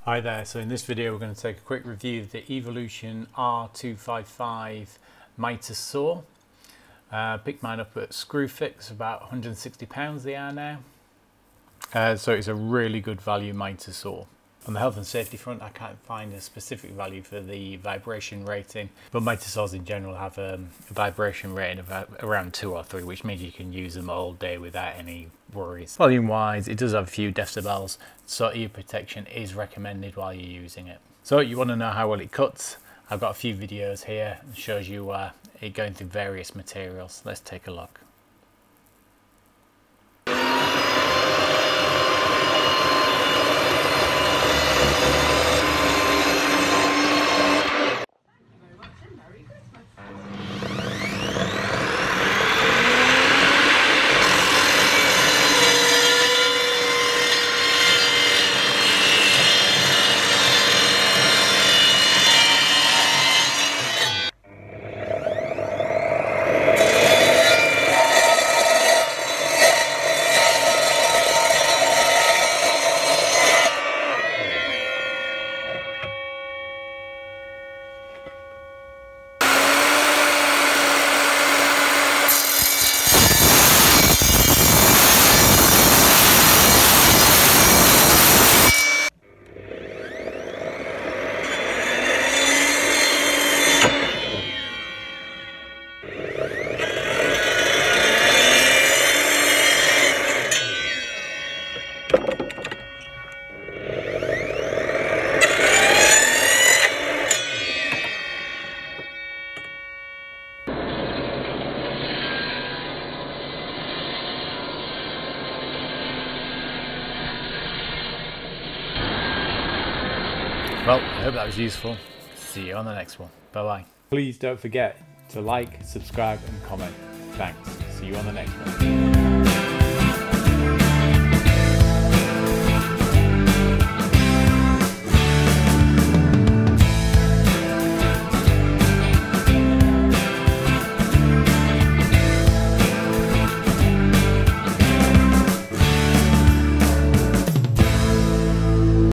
Hi there, so in this video we're going to take a quick review of the Evolution R255 MITRE saw. Picked mine up at Screwfix, about £160 they are now. So it's a really good value MITRE saw. On the health and safety front, I can't find a specific value for the vibration rating, but MITRE saws in general have a vibration rating of around 2 or 3, which means you can use them all day without any worries. Volume wise, it does have a few decibels, so ear protection is recommended while you're using it. So you want to know how well it cuts? I've got a few videos here that shows you it going through various materials. Let's take a look. Well, I hope that was useful. See you on the next one. Bye bye. Please don't forget to like, subscribe and comment. Thanks. See you on the next one.